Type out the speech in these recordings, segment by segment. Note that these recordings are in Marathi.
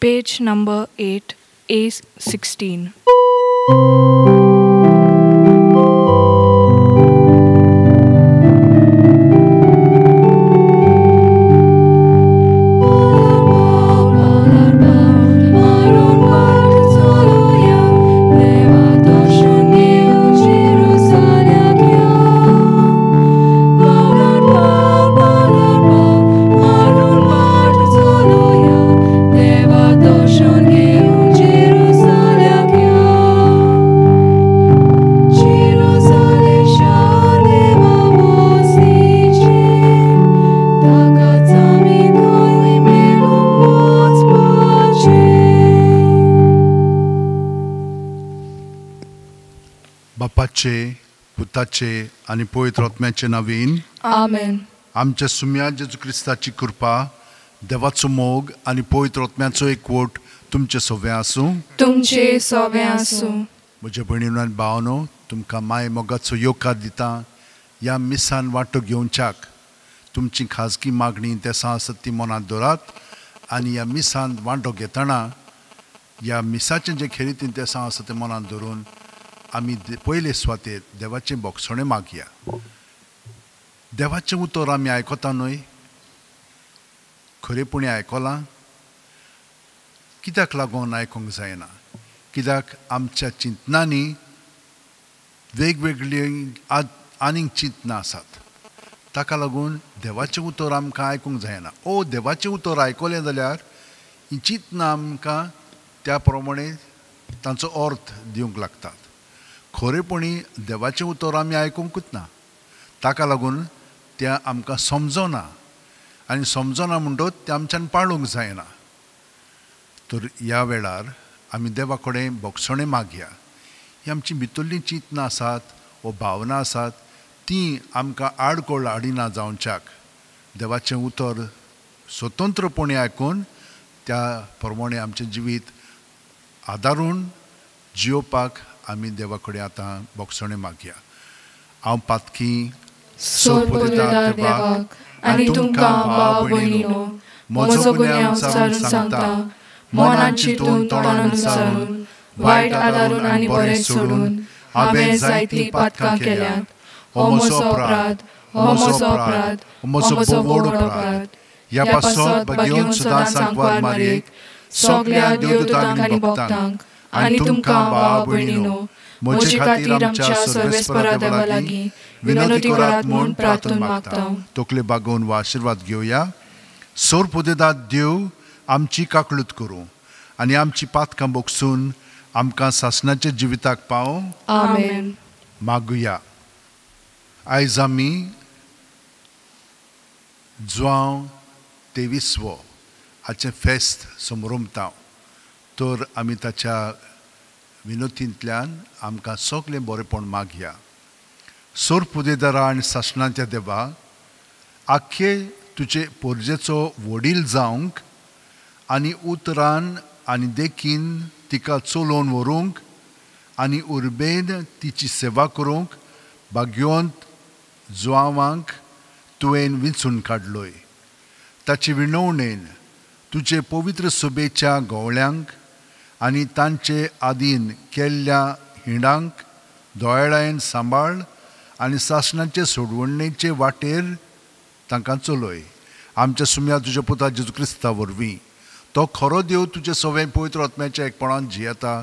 Page number 8, A16. बापाचे, पुताचे आणि पवित्र आत्म्याचे नावीन Amen. आमच्या सुम्या जेजू क्रिस्ताची कृपा, देवाचो मोग आणि पवित्र आत्म्याचो एकवट तुमचे सगळे आसूं. तुमचे सवे आसूं. म्हज्या भयणीनो आनी भावनो, तुमकां माय मोगाचो येवकार दिता. ह्या मिसान वांटो घेवच्याक तुमची खाजगी मागणी तेसां आसत ती मनांत दवरात आनी ह्या मिसान वांटो घेतना ह्या मिसाचें जें खेरीतीन तेसां आसा तें मनांत दवरून आमी पयले सुवातेर देवाचें बोगसणें मागया. देवाचें उतर आमी आयकता न्हय, खरेपणी आयकलां. कित्याक लागून आयकूंक जायना? कित्याक आमच्या चिंतनांनी वेगवेगळी आनीक चिंतनां आसात. ताका लागून देवाचें उतर आमकां आयकूंक जायना. देवाचें उतर आयकलें जाल्यार ही चिंतनां आमकां त्या प्रमाणे तांचो अर्थ दिवंक लागतात. खरेपणी देवाचें उतर आमी आयकूंकूच ना. ताका लागून तें आमकां समजना आनी समजना म्हणटच तें आमच्यान पाळूंक जायना. तर ह्या वेळार आमी देवा कडेन बोगसणें मागया. ही आमची भितरलीं चिंतनां आसात वा भावना आसात तीं आमकां आडकोळ हाडिना जावच्याक देवाचें उतर स्वतंत्रपणी आयकून त्या प्रमाणे आमचें जिवीत आदारून जियोवपाक आमी देवा कडेन आतां बोगसणें मागया. हांव पातकी सोडपदिता देवाक आनी तुमकां भाव भयणीनो, म्हजो गुन्यांव विचारून सांगता. मनांत चिंतून तोंडान विचारून वायट आदारून आनी बरें सोडून हांवें जायतीं पातकां केल्यात. हो म्हजो अपराध, हो म्हजो अपराध, हो म्हजो व्हड अपराध. ह्या पासत घेवन सदां सांकवार मारयेक सगल्या देवदूतांक आनी भक्तांक आनी तुमकां भाव भयणीनो, म्हजे खातीर आमच्या सर्वेस्परा देवा लागीं विनंती करात म्हूण प्रार्थना मागता. तकले बागोवन वा आशिर्वाद घेवया. सोर पुदेदाद देव आमची काकळूत करूं आनी आमची पातकां बोगसून आमकां सासणाच्या जिविताक पावो. आमेन. मागुया. आयज आमी जुवांव 23वो हाचें फेस्त समारंभता. तर आमी ताच्या विनोतींतल्यान आमकां सगलें बरेंपण मागया. सोर पुदेदारा आनी सासणाच्या देवा, आख्खे तुजे पोरजेचो वडील जावंक आनी उतरान आनी देखीन तिका चलोवन व्हरूंक आनी उर्बेन तिची सेवा करूंक भाग्यवंत जुवांवांक तुवें विंचून काडलोय. ताचे विणवणेन तुजे पवित्र सभेच्या गवळ्यांक आनी तांचे आदीन केल्ल्या हिंडांक दोळ्यान सांबाळ आनी सासणाचे सोडवणेचे वाटेर तांकां चलय. आमच्या सुम्या तुज्या पुता जेजू क्रिस्ता वरवीं तो खरो देव तुजे सगळे पवित्र आत्म्याच्या एकपणान जियेता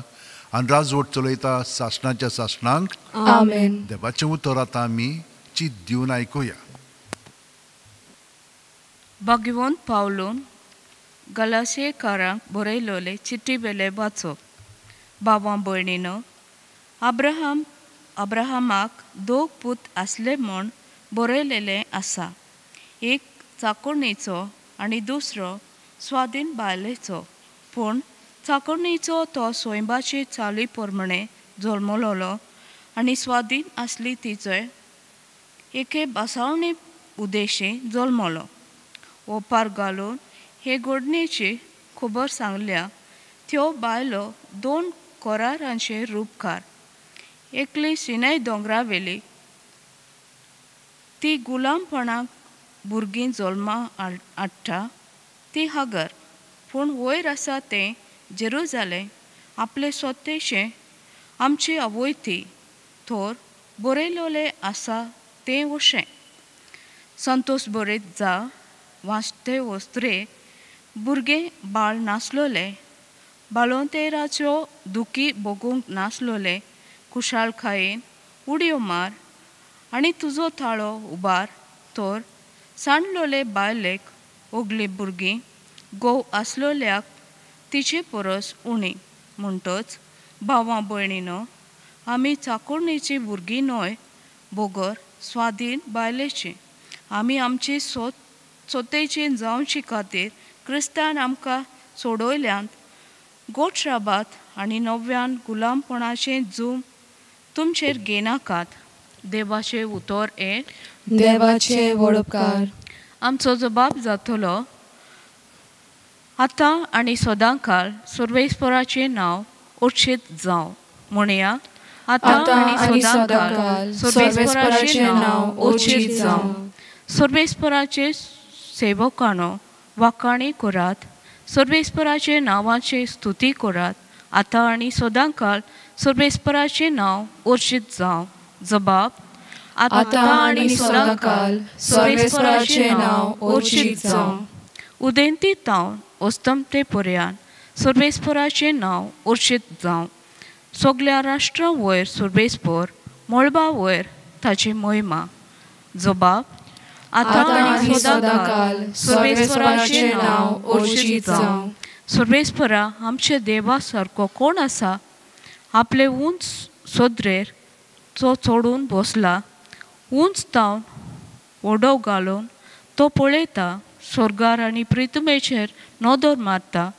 आनी राजवट चलयता सासणाच्या सासणांक. आमेन. देवाचें उतर आतां आमी चित दिवन आयकुया. भगवंत पावलून गलाशेकारांक बरयलोले चिठी वेले वाचप. भावां भयणीनो, अब्राहमाक 2 पूत आसले म्हूण बरयलेलें आसा. एक चाकोणीचो आनी दुसरो स्वाधीन बायलेचो. पूण चाकोणीचो तो सोयंबाचे चाली प्रमाणे जल्मलोलो आनी स्वाधीन आसली तिचे एके बासावणे उद्देशी जल्मलो. ओपार घालून हे घडणेची खबर सांगल्या. त्यो बायलो 2 कोरारांचे रूपकार. एकली सिनाय दोंगरावेली, ती गुलामपणाक भुरगीं जल्मा हाडटा ती हागर. पूण वयर आसा तें जेरुजालेम आपले स्वतेचें आमची आवयती थोर बरयलोले आसा तें अशें. संतोश बरयत जा वाचते वस्त्रे भुरगें बाळ नासलोले बाळोतेराच्यो दुखी बगूंक नासलोले कुशालकायेन उडयो मार आनी तुजो ताळो उबार तर सांडलोले बायलेक ओगली भुरगीं गोव आसलोल्याक तिचे परस उणी म्हणटच भावां भयणीनो आमी चाकुर्णेची भुरगीं न्हय बोगर स्वाधीन बायलेची आमी आमची स्वतेची जावची खातीर क्रिस्तान आमकां सोडयल्यांत गोठराबात आनी नव्यान गुलामपणाचें जूम तुमचेर घेनाकात. देवाचें उतर देवाचे वडपकार. आमचो जबाब जातलो आतां आनी सदांकाळ सर्वेस्पराचें नांव उच्चीत जावं. म्हणया आतां आनी सदांकाळ सर्वेस्पराचें नांव उच्चीत जावं. सर्वेस्पराचे सेवकानो वाखाणी करात. सर्वेस्पराचे नांवाची स्तुती करात. आतां आनी सदांकाळ सर्वेस्पराचें नांव उच्चीत जावं. जबाब आतां आनी सदांकाळ सर्वेस्पराचें नांव उच्चीत जावं. उदेंती तावन अस्तमते पर्यान सर्वेस्पराचें नांव उच्चीत जावं. सगळ्या राष्ट्रां वयर सर्वेस्पर मळबा वयर ताची महिमा. जबाब आतां आनी सदांकाळ सर्वेस्पराचें नांव उच्चीत जावं. सर्वेस्परा आमचे देवा सारको कोण आसा. आपले उंच सदरेर जो चडून बसला उंच तावन ओडो घालून तो पळयता स्वर्गार आनी प्रितमेचेर नदर मारता.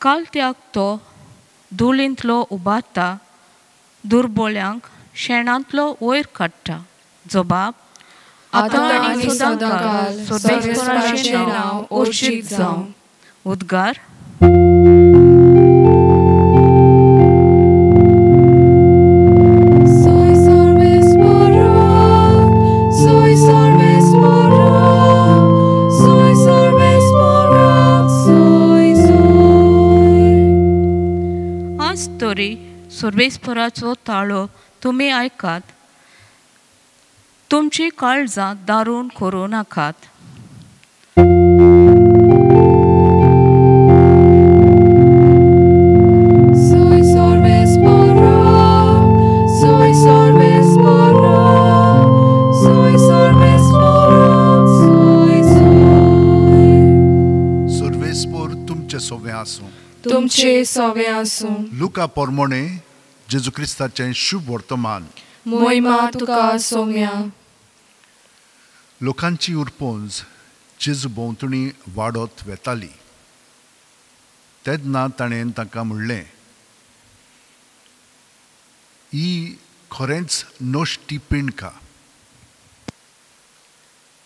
कालत्याक तो धुळींतलो उबारता दुर्बळ्यांक शेणांतलो वयर काडटा. जबाब आतां आनी सदांकाळ सर्वेस्पराचें नांव उच्चीत जावं. उद्गार आज तरी सर्वेस्पराचो ताळो तुमी आयकात. तुमची काळजां दारून करूं नाकात. सर्वेस्पर तुमचे सोवे आसूं. तुमचे सोवे आसूं. लुका पोरमोणे जेजू क्रिस्ताचें शुभ वर्तमान. मोहिमा तुका सौम्या. लोकांची उरपोंज जेजू भोंवतणी वाडत वेताली. तेन्ना ताणें तांकां म्हणलें ही खरेंच नोश्टी पिणका.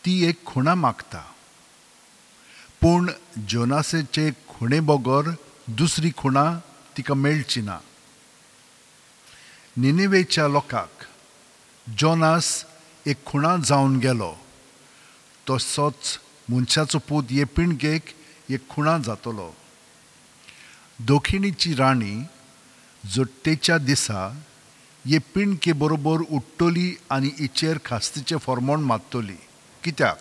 ती एक खुणा मागता पूण जोनासाचे खुणे बगर दुसरी खुणा तिका मेळची ना. निनेवेच्या लोकांक जोनास एक खुणा जावन गेलो तसोच मनशाचो पूत हे पिणकेक एक खुणा जातलो. दोखिणीची राणी जोडटेच्या दिसा हे पिणके बरोबर उठ्ठली आनी हिचेर खास्तीचें फर्मोण मारतली. कित्याक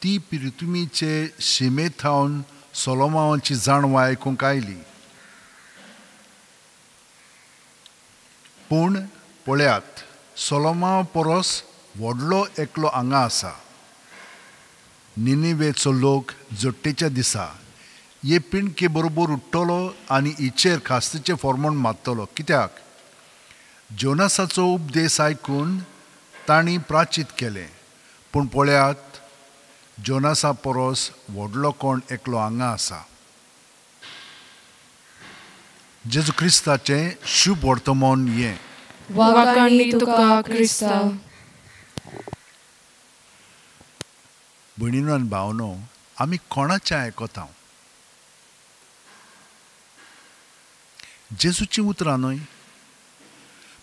ती पिरुतुमीचे शिमेत थावन सोलोमावाची जाणवां आयकूंक आयली. पूण पळयात सोलोमावा परस व्हडलो एकलो हांगा आसा. निनेवेचो लोक जोडटेच्या दिसा हे पिणके बरोबर उठ्ठलो आनी हिचेर खास्तीचें फर्मोण मारतलो. कित्याक जोनासाचो उपदेश आयकून तांणी प्राचीत केलें. पूण पळयात जोनासा परस व्हडलो कोण एकलो हांगा आसा. जेजू क्रिस्ताचें शुभ वर्तमान हें. वाखाणली तुका क्रिस्ता. भयणीनो आनी भावनो आमी कोणाचें आयकता. जेजूची उतरां न्हय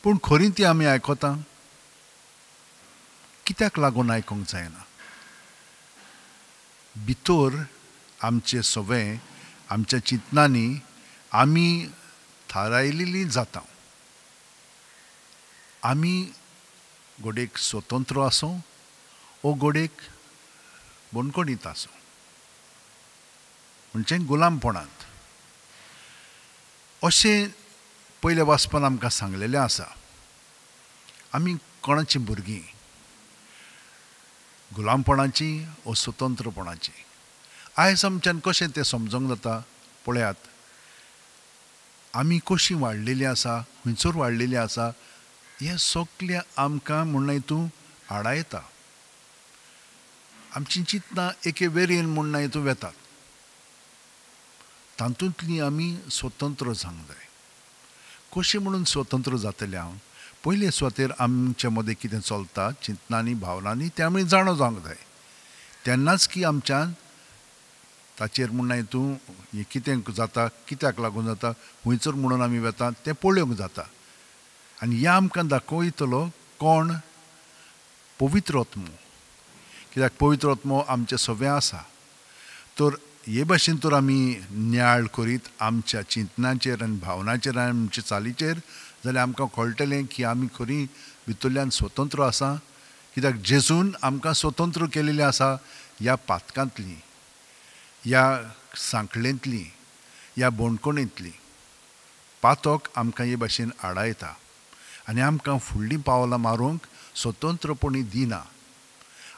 पूण खरीं ती आमी आयकता. कित्याक लागून आयकूंक जायना. भितर आमचे सगळें आमच्या चिंतनांनी आमी थारायलेली जाता. आमी घोडेक स्वतंत्र आसूं ओ घोडेक बोनकोडीत आसूं म्हणजे गुलामपणांत. अशें पयल्या वाचपान आमकां सांगलेलें आसा. आमी कोणाची भुरगीं गुलामपणाची ओ स्वतंत्रपणाची. आयज आमच्यान कशें तें समजूंक जाता पळयात. आमी कशीं वाडलेलीं आसा, खंयसर वाडलेलीं आसा, हें सगळें आमकां म्हणून हितूं आडा येता. आमचीं चिंतनां एके वेरेन म्हणून हितूं वेतात. तातूंतलीं आमी स्वतंत्र जावंक जाय. कशें म्हणून स्वतंत्र जातलें हांव? पयले सुवातेर आमचे मदें कितें चलता चिंतनांनी भावनांनी तें आमी जाणो जावंक जाय. तेन्नाच की आमच्यान ताचेर म्हणून हितूं हें कितें जाता, कित्याक लागून जाता, खंयसर म्हणून आमी वेतात तें पळोवंक जाता. आनी हें आमकां दाखयतलो कोण? पवित्र आत्मो. कित्याक पवित्र आत्मो आमचें सगळें आसा. तर हे भाशेन तर आमी न्याळ करीत आमच्या चिंतनाचेर आनी भावनाचेर आनी आमच्या चालीचेर जाल्यार आमकां कळटलें की आमी खरी भितरल्यान स्वतंत्र आसा. कित्याक जेजून आमकां स्वतंत्र केलेलें आसा ह्या पातकांतलीं, ह्या सांखळेंतलीं, ह्या बोणकोणींतलीं. पातक आमकां हे भाशेन आडा येता आनी आमकां फुडलीं पावलां मारूंक स्वतंत्रपणी दिना.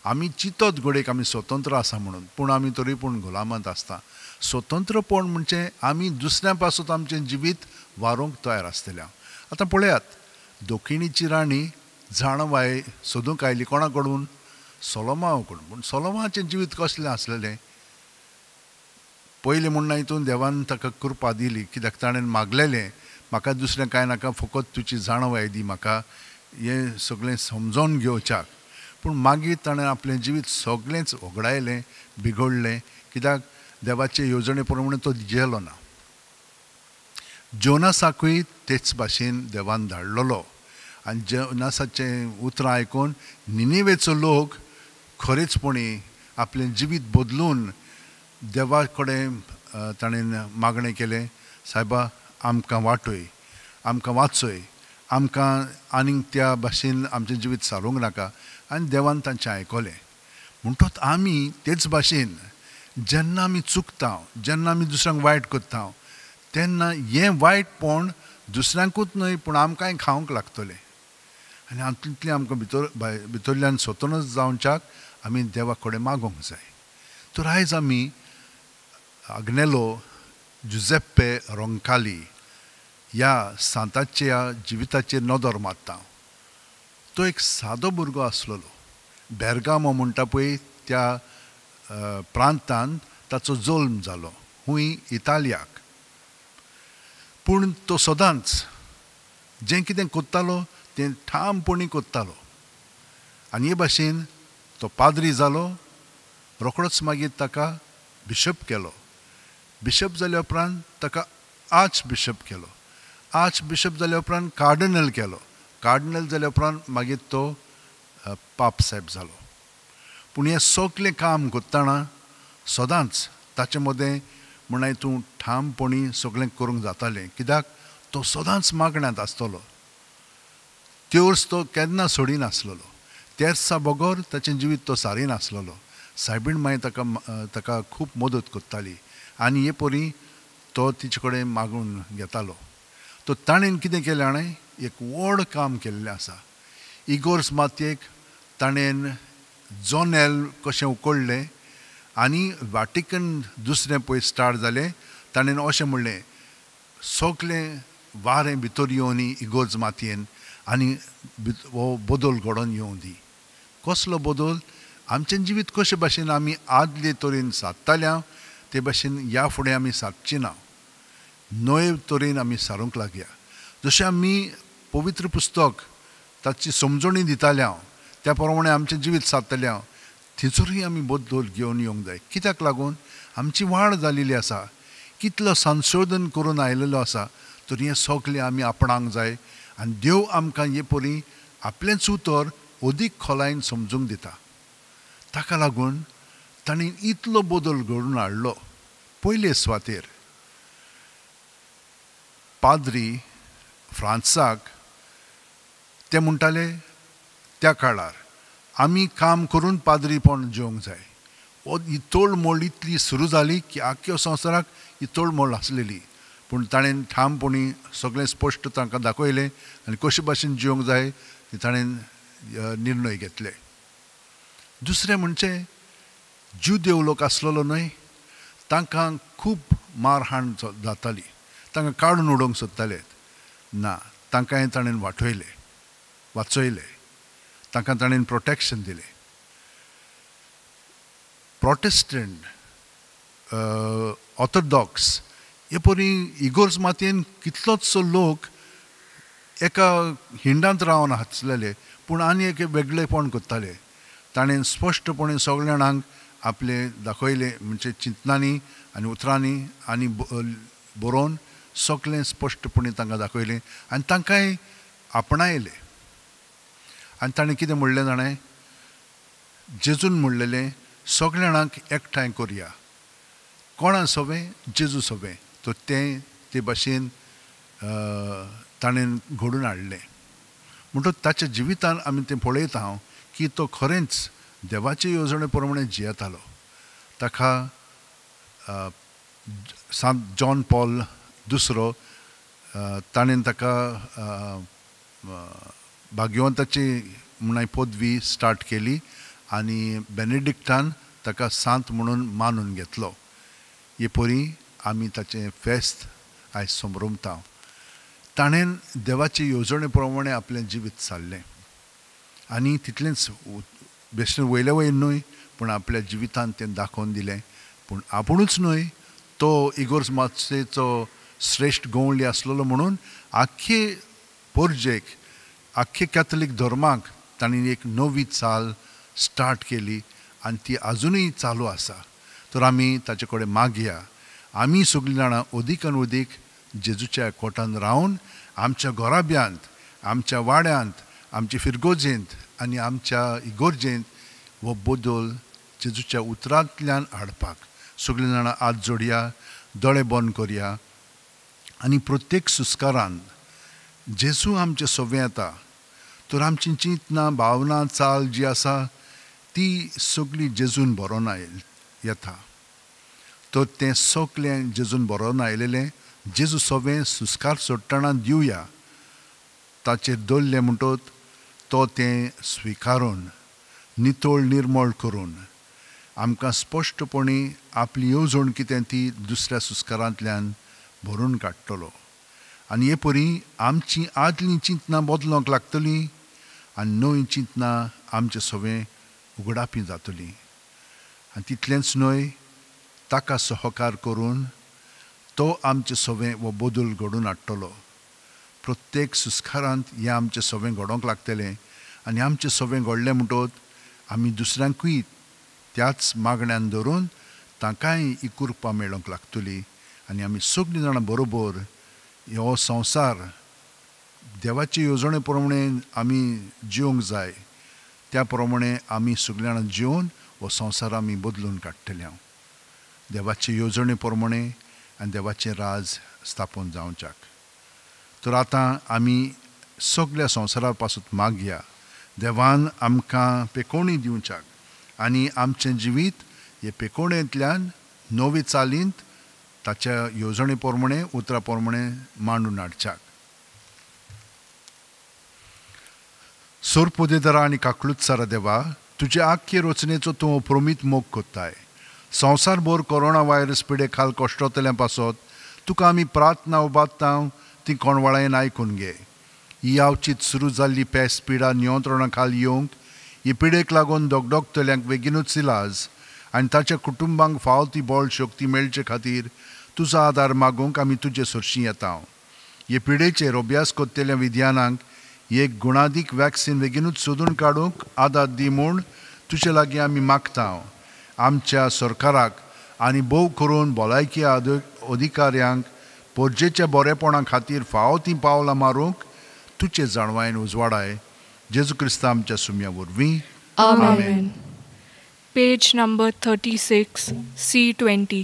आमी चिंतत घोडेक आमी स्वतंत्र आसा म्हणून, पूण आमी तरी पूण गुलामांत आसता. स्वतंत्रपण म्हणजे आमी दुसऱ्यां पासून आमचें जिवीत वारोवंक तयार आसतल्या. आतां पळयात, दोखिणीची राणी जाणवाय सोदूंक आयली कोणा कडून? सोलोमावा कडून. पूण सोलोमाचें जिवीत कसलें आसलेलें? पयलीं म्हणून हितून देवान ताका कृपा दिली. कित्याक ताणें मागलेलें म्हाका दुसरें कांय नाका, फकत तुजी जाणवाय दी म्हाका हें सगळें समजोन घेवच्याक. पूण मागीर ताणें आपलें जिवीत सगळेंच वगडायलें, बिगडलें. कित्याक देवाचे येवजणे प्रमाणे तो जेलो ना. जोनासाकूय तेच भाशेन देवान धाडलेलो आनी जोनासाचें उतरां आयकून निनिवेचो लोक खरेंचपणी आपलें जिवीत बदलून देवा कडेन ताणें मागणें केलें, सायबा आमकां वाटय, आमकां वाचय, आमकां आनीक त्या भाशेन आमचें जिवीत सारूंक नाका. आनी देवान तांचें आयकलें. म्हणटच आमी तेच भाशेन जेन्ना आमी चुकता, जेन्ना आमी दुसऱ्यांक वायट करता, तेन्ना हें वायटपण दुसऱ्यांकूच न्हय पूण आमकांय खावंक लागतलें. आनी हातूंतलें आमकां भितरल्यान स्वतंत्र जावच्याक आमी देवा कडेन मागोवंक जाय. तर आयज आमी आग्नेलो जुझेप्पे रोंकाली ह्या सांताच्या जिविताचेर नदर मारता. तो एक सादो भुरगो आसलेलो. बेर्गामो म्हणटा पळय त्या प्रांतांत ताचो जल्म जालो, खूंय इतालियाक. पूण तो सदांच जें कितें कोत्तालो तें ठामपणी कोत्तालो. आनी हे भाशेन तो पाद्री जालो. रोखडोच मागीर ताका बिशप केलो. बिशप जाल्या उपरांत ताका आर्च बिशप केलो. आर्च बिशप जाल्या उपरांत कार्डिनल केलो. कार्डिनल जाल्या उपरांत मागीर तो पाप साहेब जालो. पूण हें सगळें काम करतना सदांच ताचे मदें म्हणून हितूं ठामपणी सगळें करूंक जातालें. कित्याक तो सदांच मागण्यांत आसतलो. त्योर्स तो केन्ना सोडिनासलेलो. तेर्सा बगोर ताचें जिवीत तो सारिनासलेलो. सायबीण मागीर ताका खूब मदत करताली आनी हे परी तो तिचे कडेन मागून घेतालो. तो ताणें कितें केलें? हाणें एक व्हड काम केल्लें आसा. इगोर्स मातयेक ताणें जोनेल कशें उकडलें आनी वाटिकन दुसरें पळय स्टार्ट जालें. ताणें अशें म्हणलें, सगळें वारें भितर येवन इगोर्ज मातयेन आनी हो बदल घडोवन येवं दी. कसलो बदल? आमचें जिवीत कशे भाशेन आमी आदले तरेन सादताल्या ते भाशेन ह्या फुडें आमी सादची ना. नवे तरेन आमी सारूंक लागया. जशें आमी पवित्र पुस्तक ताची समजणी दिताल्या त्या प्रमाणे आमचें जिवीत सादतल्या थंयसरूय आमी बदल घेवन येवंक जाय. कित्याक लागून? आमची वाड जालेली आसा. कितलो संशोधन करून आयलेलो आसा. तर हें सगळें आमी आपणाक जाय आनी देव आमकां हे परी आपलेंच उतर अदीक खोलायेन समजूंक दिता. ताका लागून ताणें इतलो बदल घडोवन हाडलो. पयले सुवातेर पाद्री फ्रांसाक ते म्हणटाले त्या काळार आमी काम करून पाद्रीपण जेवंक जाय. ही तोडमोड इतली सुरू जाली की आख्या संवसाराक ही तोडमोड आसलेली. पूण ताणें ठामपणी सगळें स्पश्ट तांकां दाखयलें आनी कशे भाशेन जिवंक जाय ते ताणें निर्णय घेतले. दुसरें म्हणजे ज्यू लोक आसलेलो न्हय, तांकां खूब मारहाण जाताली, तांकां काडून उडोवंक सोदताले. ना, तांकां हें ताणें वाचयलें, तांकां ताणें प्रोटेक्शन दिलें. प्रोटेस्टंट, ऑर्थोडॉक्स हे परी इगोर्ज मातयेन कितलोचसो लोक एका हिंडांत रावन आसलेले, पूण आनी एक वेगळेपण करताले. ताणें स्पश्टपणे सगळ्या जाणांक आपले दाखयले, म्हणजे चिंतनांनी आनी उतरांनी आनी बरोवन सगळें स्पश्टपणे तांकां दाखयलें आनी तांकांय आपणायलें. आनी ताणें कितें म्हणलें जाणें, जेजून म्हणलेलें सगळ्या जाणांक एकठांय करया, कोणा सोबें जेजू सोबें. तो ते भाशेन ताणें घडून हाडलें. म्हणटच ताच्या जिवितान आमी तें पळयता की तो खरेंच देवाचे येवजणे प्रमाणे जियेतालो. ताका सांत जॉन पॉल दुसरो ताणें ताका भाग्यवंताची म्हणून पदवी स्टार्ट केली आनी बेनेडिक्टान ताका सांत म्हणून मानून घेतलो. हे परी आमी ताचें फेस्त आयज संभ्रमता. ताणें देवाचे येवजणे प्रमाणे आपलें जिवीत सारलें आनी तितलेंच बेश्टें वयले वयर न्हय, पूण आपल्या जिवितान तें दाखोवन दिलें. पूण आपुणूच न्हय, तो इगोर्ज मातशेचो श्रेश्ठ गवळी आसलेलो म्हणून आख्खे पोरजेक, आख्खे कॅथलीक धर्माक ताणें एक नवी चाल स्टार्ट केली आनी ती आजुनूय चालू आसा. तर आमी ताचे कडेन मागया, आमी सगळीं जाणां अदीक आनी अदीक जेजूच्या एकवटान रावन आमच्या घोराब्यांत, आमच्या वाड्यांत, आमच्या फिरगोजेंत आनी आमच्या इगोर्जेंत हो बदल जेजूच्या उतरांतल्यान हाडपाक सगळीं जाणां हात जोडया, दोळे बंद करया आनी प्रत्येक सुस्कारान जेजू आमचे सोबें येता. तर आमची चिंतना, भावना, चाल जी आसा ती सगळी जेजून बरोवन येता. तर तें सगळें जेजून बरोवन आयलेलें जेजू सोबें सुस्कार सोडटना दिवया. ताचेर दवरलें म्हणटच तो तें स्विकारून नितळ निर्मळ करून आमकां स्पश्टपणी आपली येवजण कितें ती दुसऱ्या सुस्कारांतल्यान भरून काडटलो. आनी हे परी आमची आदली चिंतना बदलोंक लागतली आनी नवी चिंतना आमचे सोबें उगडापी जातली. आनी तितलेंच न्हय, ताका सहकार करून तो आमचे सोबें हो बदल घडून हाडटलो. प्रत्येक सुस्कारांत हें आमचें सोबें घडोवंक लागतलें आनी आमचें सोबें घडलें म्हणटच आमी दुसऱ्यांकूय त्याच मागण्यांत धरून तांकांय इकुर्पा मेळोवंक लागतली आनी आमी सगळीं जाणां बरोबर हो संवसार देवाचे येवजणे प्रमाणे आमी जिवंक जाय, त्या प्रमाणे आमी सगळीं जाणां जिवन हो संवसार आमी बदलून काडटले. देवाचे येवजणे प्रमाणे आनी देवाचें राज स्थापन जावच्याक. तर आतां आमी सगळ्या संवसारा पासून मागया, देवान आमकां पेकोवणी दिवच्याक आनी आमचें जिवीत हे पेकोवणेंतल्यान नवे चालींत ताच्या येवजणे प्रमाणे, उतरा प्रमाणे मांडून हाडच्याक. सोरपोदेदारा आनी काकळुत्सारा देवा, तुजे आख्खे रचनेचो तूं अप्रमीत मोग कोत्ताय. संवसारभर कोरोना व्हायरस पिडे खाल कश्टतल्या पासत तुका आमी प्रार्थना उबारता, ती कोणवळायेन आयकून घे. ही आवचीत सुरू जाल्ली पेस्त पिडा नियंत्रणा खाला येवंक, ही पिडेक लागून दोगदोगतल्यांक बेगीनूच इलाज आनी ताच्या कुटुंबांक फावो ती बळ शक्ती मेळचे खातीर तुजो आदार मागूंक आमी तुजे सरशीं येता. हे पिडेचेर अभ्यास कोत्तेल्या विज्ञानांक एक गुणादीक वॅक्सीन बेगीनूच सोदून काडूंक आदार दी म्हूण तुजे लागीं आमी मागता. आमच्या सरकाराक आनी भोव करून भलायकी अधिकाऱ्यांक पोरजेच्या बरेपणा खातीर फावो तीं पावलां मारूंक तुजे जाणवायेन उजवाडाय. जेजू क्रिस्त आमच्या सुम्या वरवीं. Amen. Page number 36, C20.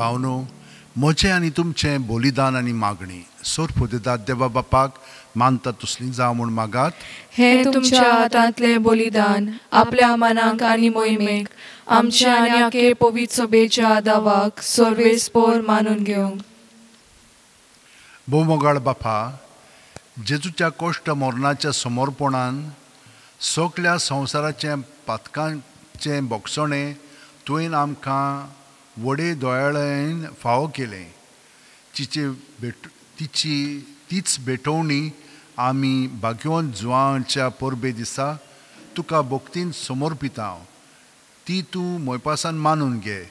भावनो, म्हजें आनी तुमचें बलिदान आनी मागणी सोर पुदितात देवा बापाक मानता तसली जावं म्हूण मागात. हे तुमच्या हातांतले बलिदान आपल्या मनाक आनी मोहिमेक आमच्या आनी आखे पवित्र सभेच्या आदावाक सर्वेस्पोर मानून घेवंक. भोवमोगाळ बापा, जेजूच्या कोश्ट मरणाच्या समर्पणान सगल्या संवसाराचें पातकांचें बोगसणें तुवें आमकां व्हडे दोळ्यान फावो केलें. तीच भेटवणी आमी भाग्यवंत जुवांच्या परबे दिसा तुका भक्तीन समर्पिता. ती तूं मोयपासान मानून घे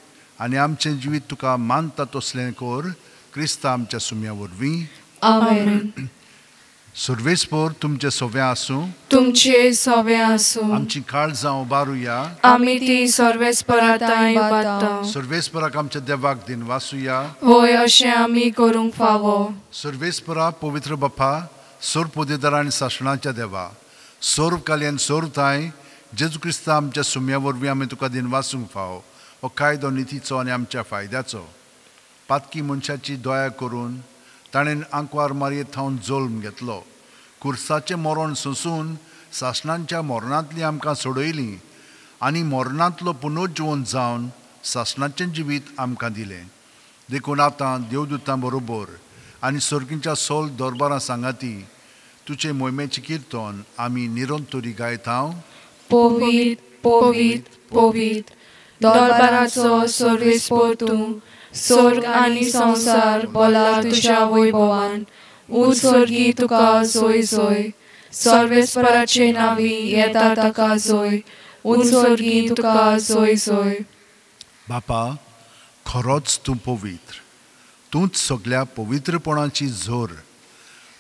आनी आमचें जिवीत तुका मानता तसलें कर. क्रिस्ता आमच्या सुम्या वरवीं. आमेन. सर्वेस्पोर तुमचे सवे आसूं. तुमचे सवे आसूं. आमची काळजां उबारुया. आमी ती सर्वेस्पराताय बाता. सर्वेस्पराक आमच्या देवाक दिन वासुया. होय, अशें आमी करूंक फावो. सर्वेस्परा पवित्र बापा, सोर पोदेदार आनी सासणाच्या देवा, सोर काल्यान सोरताय जेजू क्रिस्ता आमच्या सुम्या वरवीं आमी तुका दिन वासूंक फावो. हो कायदो नितीचो आनी आमच्या फायद्याचो. पातकी मनशाची दया करून ताणें आंकवार मारयेंत थावन जल्म घेतलो. कुर्साचें मरण सोंसून सासणांच्या मरणांतलीं आमकां सोडयलीं आनी मरणांतलो पुनर्जीवन जावन सासणाचें जिवीत आमकां दिलें. देखून आतां देवदूतां बरोबर आनी सर्गींच्या सोल दरबारां सांगाती तुजे मोहिमेचें किर्तन आमी निरंतरी गायता. पोवीत पोवीत पोवीत दरबाराचो सर्वेस्पोर तूं, स्वर्ग आनी संसार बोला तुज्या वैभवान. उत्सर्गी तुका जोय जोय, सर्वेस्पराचे नावी येता ताका जोय. उत्सर्गी तुका जोय जोय. बापा, खरोच तूं पवित्र. तूंच सगल्या पवित्रपणाची झोर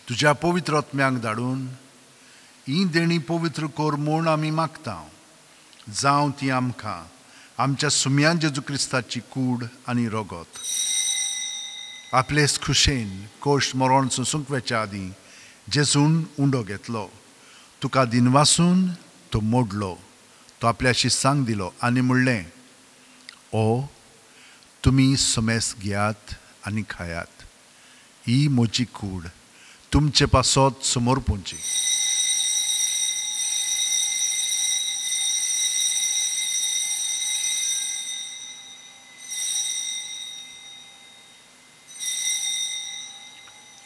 तुज्या पवित्र आत्म्याक धाडून ही देणी पवित्र कर म्हूण आमी मागता. जावं ती आमकां आमच्या सुम्यान जेजू क्रिस्ताची कूड आनी रगत. आपलेच खुशेन कोश्ट मरण सोंसूंक वेच्या आदीं जेजून उंडो घेतलो. तुका दिन वासून तो मोडलो. तो आपल्या शिस्सांक दिलो आनी म्हणलें, ओ तुमी समेस घेयात आनी खायात. ही म्हजी कूड तुमचे पासत समर्पूंची.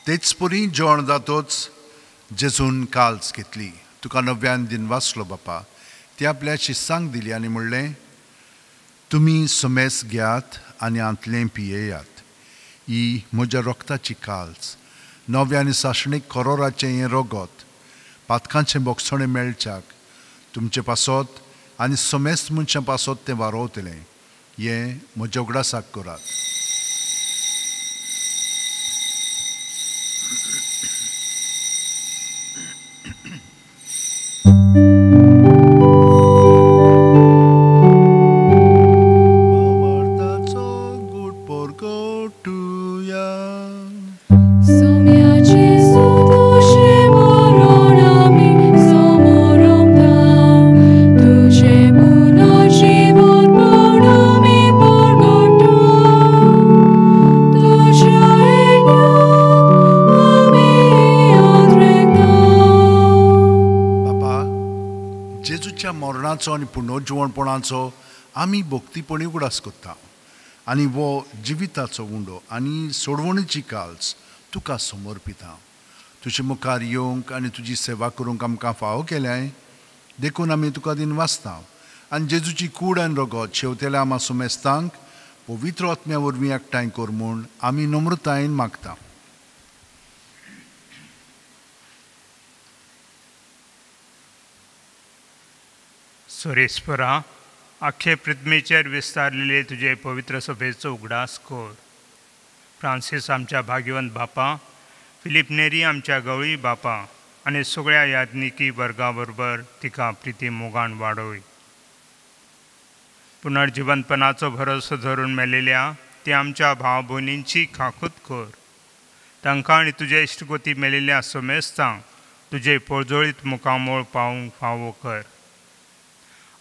तेच परी जेवण जातोच जेजून काल्स घेतली. तुका नव्यान दिन वाचलो बापा. ती आपल्या शिस्सांक दिली आनी म्हणलें, तुमी समेस घेयात आनी आंतलें पियेयात. ही म्हज्या रोगताची काल्स, नव्या आनी सासणीक करोराचें हें रगत पातकांचें बोगसणें मेळच्याक तुमचे पासत आनी समेस्त मनशां पासत तें वारोवतलें. हें म्हज्या उगडासाक करात. मरणाचो आनी पुनर्जीवणपणाचो आमी भक्तीपणी उगडास करता. आनी वो जिविताचो उंडो आनी सोडवणीची काल्स तुका समर्पिता. तुजे मुखार येवंक आनी तुजी सेवा करूंक आमकां फावो केल्याय. देखून आमी तुका दिन वाचता आनी जेजूची कूड आनी रगत शेवतेल्या आमा सुमेस्तांक पवित्र आत्म्या वरवीं एकठांय कर म्हूण आमी नम्रतायेन मागता. सुरेस्परा, आख्खे पृथ्वीचेर विस्तारलेले तुजे पवित्र सभेचो उगडास कर. फ्रांसीस आमच्या भाग्यवंत बापा, फिलीप नेरी आमच्या गवळी बापा आनी सगळ्या याज्ञिकी वर्गा बरोबर तिका प्रिती मोगान वाडोय. पुनर्जिवंतपणाचो भरोसो धरून मेलेल्या ते आमच्या भाव भयणींची खाकूत कर. तांकां आनी तुजे इश्टकोती मेलेल्या समेस्तांक तुजे पळजोळीत मुखामोळ पावूंक फावो कर.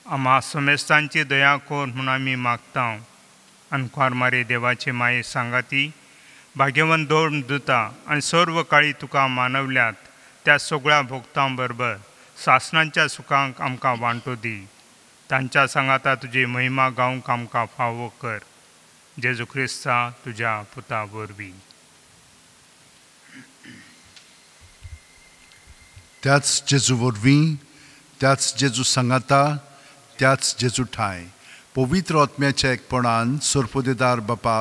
आम्हा समेस्तांची दया कर म्हूण आमी मागता. अनख्वार मारे देवाचे माये सांगाती भाग्यवन दोन दुता आणि सर्व काळी तुका मानवल्यात त्या सगळ्या भोगतां बरोबर सासणांच्या सुखांक आमकां वांटो दी तांच्या सांगाता तुजी महिमा गावंक आमकां फावो कर जेजू क्रिस्ता तुज्या पुता वरवीं. त्याच जेजू वरवीं त्याच जेजू सांगाता त्याच जेजू ठाय पवित्र आत्म्याच्या एकपणान सोरपोदेदार बापा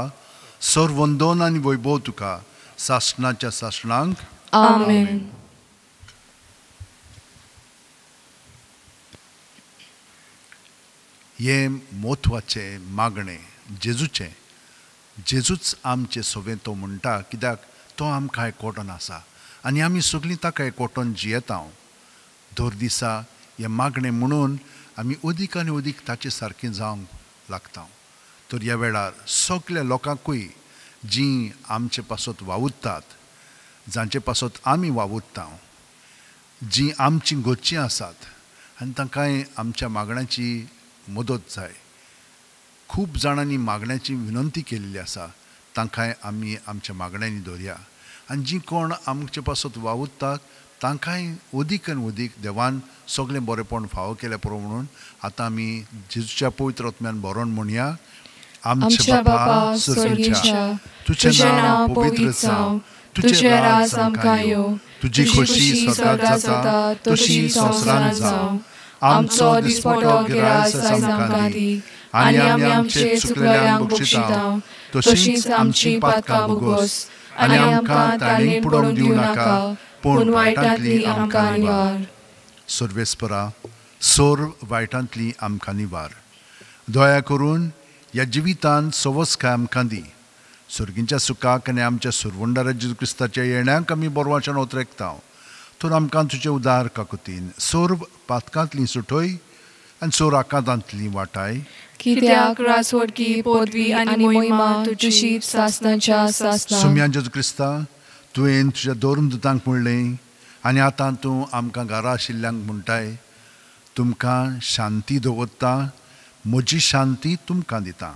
सोर वंदन आनी वैभव तुका सासणाच्या सासणांक. आमेन. हे म्हत्वाचे मागणे जेजूचे. जेजूच आमचे सोबे तो म्हणटा कित्याक तो आमकां एकवटून आसा आनी आमी सगळीं ताका एकवटून जियेता. दर दिसा हे मागणे म्हणून आमी अदीक आनी अदीक ताचे सारकें जावंक लागता. तर ह्या वेळार सगळ्या लोकांकूय जीं आमचे पासत वावुरतात जांचे पासत आमी वावुरता जीं आमची गोडचीं आसात आनी तांकांय आमच्या मागण्याची मदत जाय. खूब जाणांनी मागण्याची विनंती केल्ली आसा तांकांय आमी आमच्या मागण्यांनी दवरया आनी जीं कोण आमचे पासत वावुरतात तांकांय अदीक आनी अदीक देवान सगळें बरेंपण फावो केल्या पुरो म्हणून आतां आमी जेजूच्या पवित्र आत्म्यान बरोवन म्हणया. आमच्या बापा स्वर्गीच्या तुझें नांव पवित्र जावं तुझें राज आमकां येवं तुजी खोशी स्वर्गांत जाता तशी संवसारांत जावं. आमचो दिसपटो गिराय आयज आमकां दी आनी आमी आमचे चुकलेल्यांक बक्षिता तशींच आमची पातकां भोगोस आनी आमकां ताणें पडोवंक दिवं नाका पूण वायटांतली आमकां निवार. सर्वेस्परा सोर वायटांतली आमकां निवार. दया करून ह्या जिवितांत सवस्काय आमकां दी. सुर्गींच्या सुखाक आनी आमच्या सुरवंडारा जेजू क्रिस्ताच्या येण्याक आमी बोरवाचन ओतरेकता. तर आमकां तुजे उदार काकुतीन सोर पातकांतली सुटय आनी सोर आकांतांतली वाटाय. कित्याक रासवडकी पदवी आनी महिमा तुजी सासणाच्या सासणां. सुम्यान जेजू क्रिस्ता तुवें तुज्या दोन दुतांक म्हणलें आनी आतां तूं आमकां घरा आशिल्ल्यांक म्हणटाय तुमकां शांती दवरता म्हजी शांती तुमकां दिता.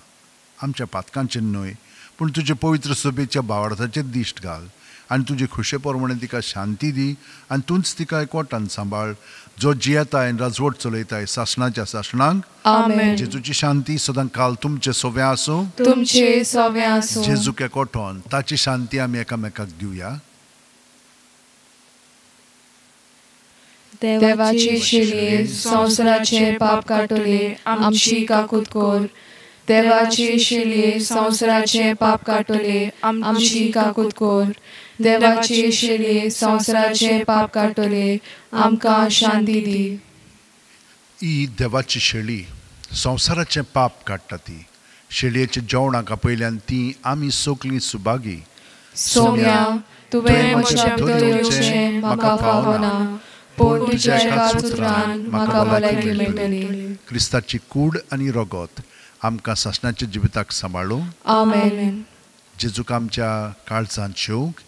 आमच्या पातकांचेर न्हय पूण तुजे पवित्र सभेच्या भावार्थाचेर दिश्ट घाल आनी तुजे खुशे प्रमाणे तिका शांती दी आनी तूंच तिका एकवटान सांबाळ जो जियेताय आनी राजवट चलयताय सासणाच्या सासणांक. आमेन. जेजूची शांती सदां काल तुमचे सोव्या आसूं तुमचे सोवे आसूं. जेजूक एकवटोन ताची शांती आमी एकामेकाक दिवया. देवाचे शिले संवसाराचे पाप काटले आमची काकूत कोर. देवाचे शिले संवसाराचे पाप काटले आमची काकूत कोर. देवाचे शिले संवसाराचे पाप काटले आमकां शांती दी. ही देवाची शेळी संवसाराचे पाप काडटा ती शेळयेचे जेवणाक पयल्यान ती आमी सगळीं सुभागी. सोम्या तुवें म्हजें भितर येवचें म्हाका फावना पूण तुज्या एका सुत्रान म्हाका भलायकी मेळटली. क्रिस्ताची कूड आनी रगत आमकां सासणाच्या जिविताक सांबाळूं. आमेन. जेजूक आमच्या काळजांत शेवंक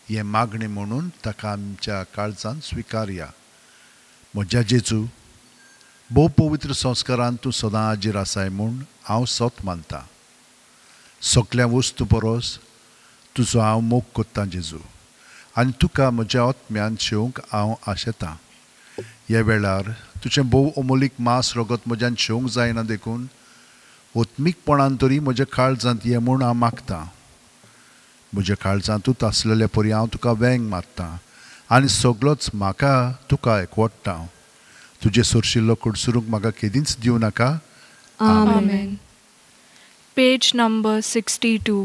हे मागणें म्हणून ताका आमच्या काळजांत स्विकारया. म्हज्या जेजू भोव पवित्र संस्कारांत तूं सदां हाजीर आसाय म्हूण हांव सोत मानतां. सगळ्या वस्तू परस तुजो हांव मोग कोत्तां जेजू आनी तुका म्हज्या आत्म्यान शेवंक हांव आशेतां. ह्या वेळार तुजें भोव अमोलीक मांस रगत म्हज्यान शेवंक जायना देखून ओत्मीकपणान तरी म्हज्या काळजांत ये म्हूण हांव मागतां. म्हज्या काळजांतूच आसलेल्या परी हांव तुका वेंग मारतां आनी सगळोच म्हाका तुका एकवटता. तुजे सुरशिल्लो कुडसुरूंक म्हाका केदींच दिवं नाका. आमेन. Page number 62,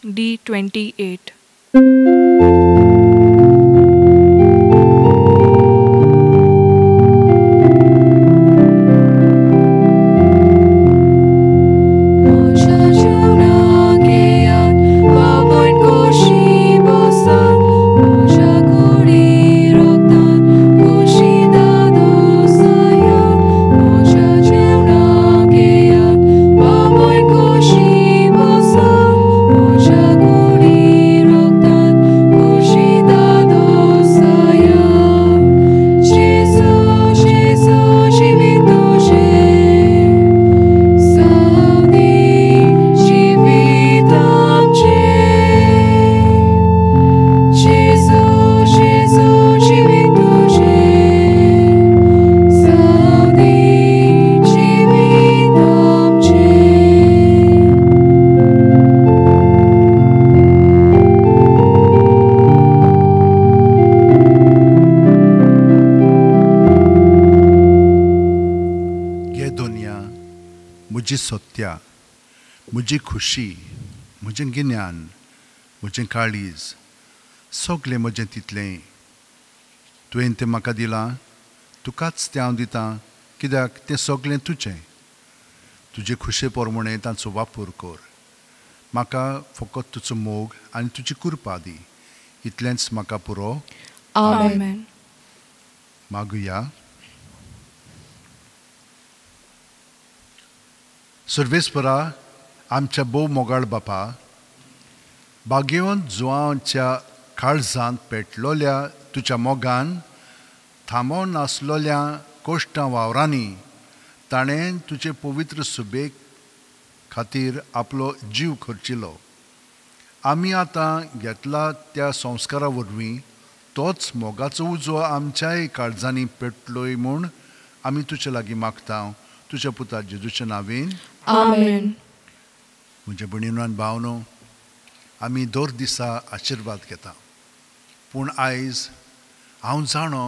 D28. सत्या, म्हजी खुशी, म्हजें गिन्यान, म्हजें काळीज, सगलें म्हजें तितलें तुवें तें म्हाका दिलां, तुकाच तें हांव दितां, कित्याक तें सगलें तुजें. तुजे खुशे प्रमाणें ताचो वापर कर. म्हाका फकत तुजो मोग आनी तुजी कृपा दी. इतलेंच म्हाका पुरो. Amen. मागुया. सर्वेस्परा, आमच्या भोव मोगाळ बापा, भाग्यवंत जुवांच्या काळजांत पेटलोल्या तुज्या मोगान थांबोवन नासलोल्या कोश्टां वावरांनी ताणें तुजे पवित्र सुबे खातीर आपलो जीव खर्चिलो. आमी आतां घेतला त्या संस्कारा वरवीं तोच मोगाचो उजो आमच्याय काळजांनी पेटलोय म्हूण आमी तुजे लागीं मागता, तुज्या पुता जेजूच्या नांवेन. Amen. म्हज्या भयणीनो आनी भावनो, आमी दर दिसा आशिर्वाद घेता, पूण आयज हांव जाणो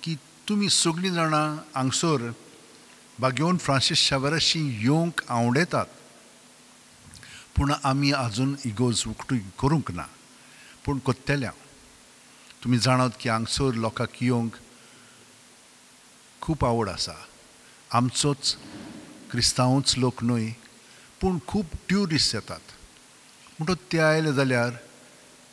की तुमी सगळीं जाणां हांगसर भाग्यवंत फ्रांसीस शावेराशी येवंक आवडेतात, पूण आमी आजून इगोज उक्ती करूंक ना, पूण कोत्तेल्या. तुमी जाणात की हांगसर लोकांक येवंक खूब आवड आसा. आमचोच क्रिस्तांवूच लोक न्हय, पूण खूब ट्युरिस्ट येतात. म्हणटच ते आयले जाल्यार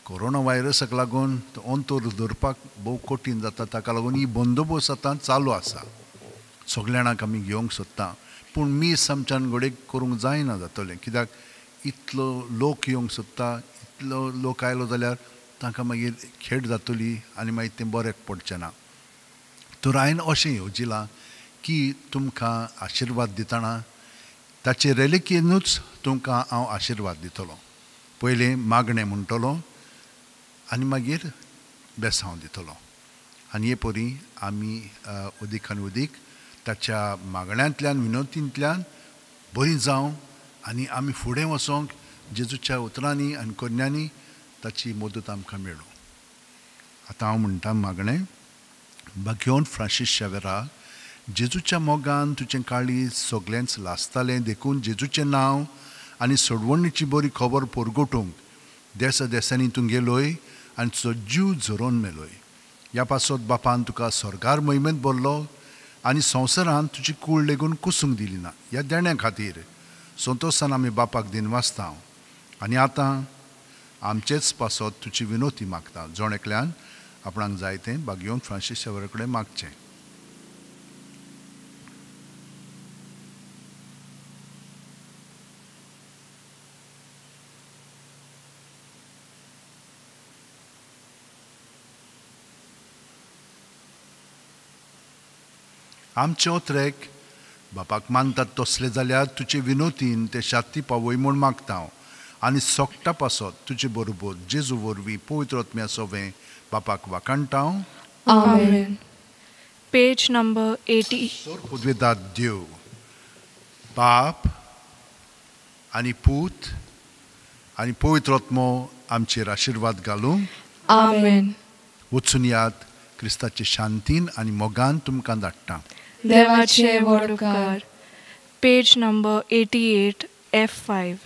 कोरोना व्हायरसाक लागून अंतर धरपाक भोव कठीण जाता. ताका लागून ही बंदोबस्त आतां चालू आसा. सगळ्या जाणांक आमी घेवंक सोदता, पूण मीस आमच्यान घोडे करूंक जायना जातलें, कित्याक इतलो लोक येवंक सोदता. इतलो लोक आयलो जाल्यार तांकां मागीर खेड जातली आनी मागीर तें बरें पडचें ना. तर हांवें अशें येवजिलां की तुमकां आशिर्वाद दितना ताचे रेलिकेनूच तुमकां हांव आशिर्वाद दितलो. पयलें मागणें म्हणटलो आनी मागीर बेसांव दितलो. आनी हे परी आमी उदीक आनी उदीक ताच्या मागण्यांतल्यान विनोतींतल्यान बरीं जावं आनी आमी फुडें वचोंक जेजूच्या उतरांनी आनी कन्यांनी ताची मदत आमकां मेळूं. आतां हांव म्हणटा मागणें. भाग्यवंत फ्रांसीस शावेरा, जेजूच्या मोगान तुजें काळीज सगळेंच लासतालें देखून जेजूचें नांव आनी सोडवणीची बरी खबर परगटूंक देसा देसांनी तूं गेलोय आनी तुजो जीव झरोवन मेलोय. ह्या पासत बापान तुका स्वर्गार महिमेंत भरलो आनी संवसारांत तुजी कूळ लेगून कुसूंक दिली ना. ह्या देण्या खातीर संतोशान आमी बापाक दिन वाचता. आनी आतां आमचेच पासत तुजी विनोती मागता. जोण एकल्यान आपणाक जाय तें भाग्यवंत फ्रांसीस शावेरा कडेन मागचें. आमचे ओत्रेक बापाक मानतात तसले जाल्यार तुजे विनोतीन ते शांती पावय म्हूण मागता हांव. आनी सोगटा पासत तुजे बरोबर जेजू वरवीं पवित्र आत्म्या सोवें बापाक वाकाणटा हांव. Amen. Page number 80. उद्वेदात देव बाप आनी पूत आनी पवित्र आत्मो आमचेर आशिर्वाद घालूं. Amen. वचून यात क्रिस्ताचे शांतीन आनी मोगान तुमकां धाडटा. देवाचे वडकार. Page number 88, F5.